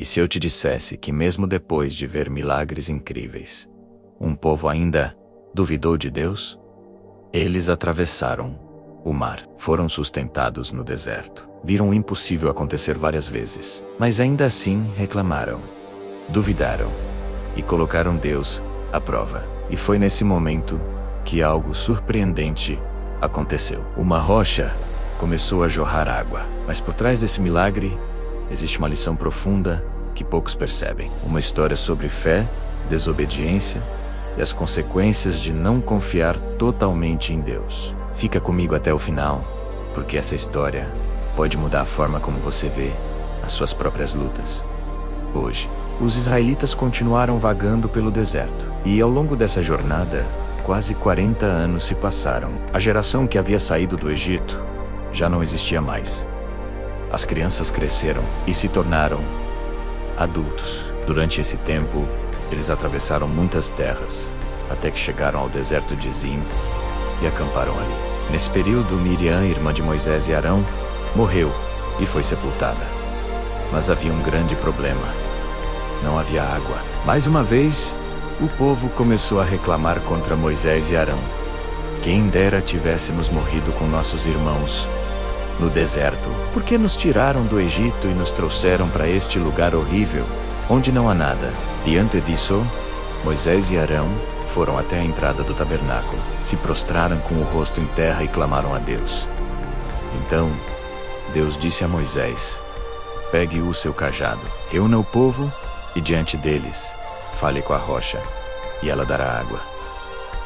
E se eu te dissesse que mesmo depois de ver milagres incríveis, um povo ainda duvidou de Deus? Eles atravessaram o mar, foram sustentados no deserto, viram o impossível acontecer várias vezes, mas ainda assim reclamaram, duvidaram e colocaram Deus à prova. E foi nesse momento que algo surpreendente aconteceu. Uma rocha começou a jorrar água, mas por trás desse milagre existe uma lição profunda que poucos percebem. Uma história sobre fé, desobediência e as consequências de não confiar totalmente em Deus. Fica comigo até o final, porque essa história pode mudar a forma como você vê as suas próprias lutas. Hoje, os israelitas continuaram vagando pelo deserto, e ao longo dessa jornada, quase 40 anos se passaram. A geração que havia saído do Egito já não existia mais. As crianças cresceram e se tornaram adultos. Durante esse tempo, eles atravessaram muitas terras, até que chegaram ao deserto de Zim e acamparam ali. Nesse período, Miriam, irmã de Moisés e Arão, morreu e foi sepultada. Mas havia um grande problema. Não havia água. Mais uma vez, o povo começou a reclamar contra Moisés e Arão. Quem dera tivéssemos morrido com nossos irmãos no deserto. Por que nos tiraram do Egito e nos trouxeram para este lugar horrível, onde não há nada? Diante disso, Moisés e Arão foram até a entrada do tabernáculo, se prostraram com o rosto em terra e clamaram a Deus. Então, Deus disse a Moisés: pegue o seu cajado, reúna o povo e diante deles, fale com a rocha, e ela dará água.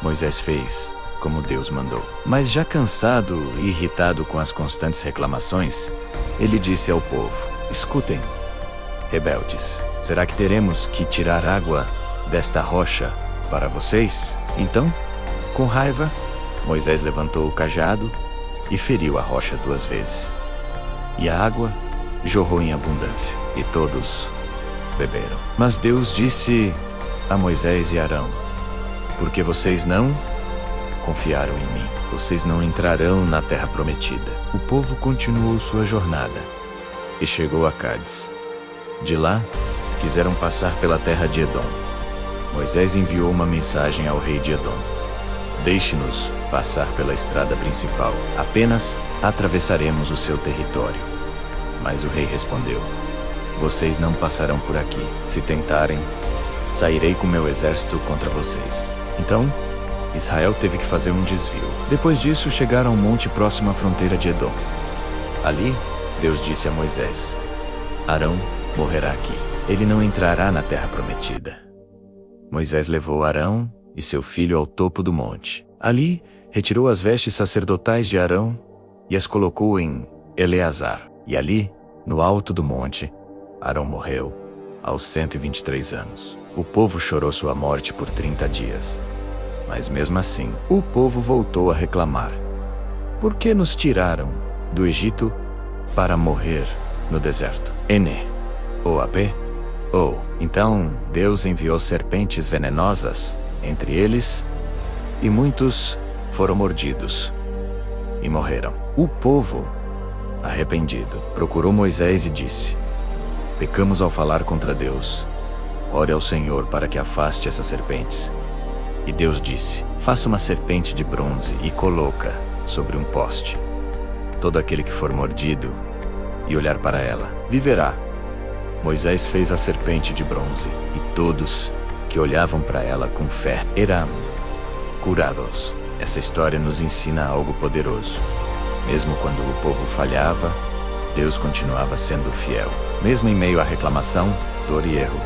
Moisés fez como Deus mandou. Mas já cansado e irritado com as constantes reclamações, ele disse ao povo: escutem, rebeldes, será que teremos que tirar água desta rocha para vocês? Então, com raiva, Moisés levantou o cajado e feriu a rocha 2 vezes. E a água jorrou em abundância, e todos beberam. Mas Deus disse a Moisés e Arão: porque vocês não confiaram em mim, vocês não entrarão na terra prometida. O povo continuou sua jornada e chegou a Cádiz. De lá, quiseram passar pela terra de Edom. Moisés enviou uma mensagem ao rei de Edom: deixe-nos passar pela estrada principal, apenas atravessaremos o seu território. Mas o rei respondeu: vocês não passarão por aqui. Se tentarem, sairei com meu exército contra vocês. Então, Israel teve que fazer um desvio. Depois disso, chegaram a um monte próximo à fronteira de Edom. Ali, Deus disse a Moisés: Arão morrerá aqui. Ele não entrará na terra prometida. Moisés levou Arão e seu filho ao topo do monte. Ali, retirou as vestes sacerdotais de Arão e as colocou em Eleazar. E ali, no alto do monte, Arão morreu aos 123 anos. O povo chorou sua morte por 30 dias. Mas mesmo assim, o povo voltou a reclamar: por que nos tiraram do Egito para morrer no deserto? NOAP? Então Deus enviou serpentes venenosas entre eles, e muitos foram mordidos e morreram. O povo, arrependido, procurou Moisés e disse: pecamos ao falar contra Deus. Ore ao Senhor para que afaste essas serpentes. E Deus disse: faça uma serpente de bronze e coloca sobre um poste. Todo aquele que for mordido e olhar para ela viverá. Moisés fez a serpente de bronze, e todos que olhavam para ela com fé eram curados. Essa história nos ensina algo poderoso. Mesmo quando o povo falhava, Deus continuava sendo fiel. Mesmo em meio à reclamação, dor e erro,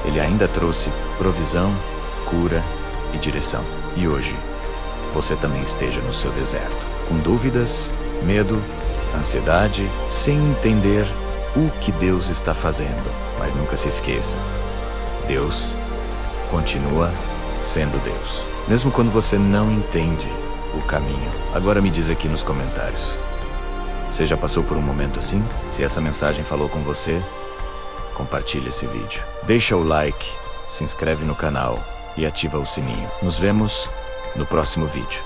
Ele ainda trouxe provisão, cura e direção. E hoje, você também esteja no seu deserto, com dúvidas, medo, ansiedade, sem entender o que Deus está fazendo. Mas nunca se esqueça, Deus continua sendo Deus, mesmo quando você não entende o caminho. Agora me diz aqui nos comentários, você já passou por um momento assim? Se essa mensagem falou com você, compartilhe esse vídeo. Deixa o like, se inscreve no canal e ativa o sininho. Nos vemos no próximo vídeo.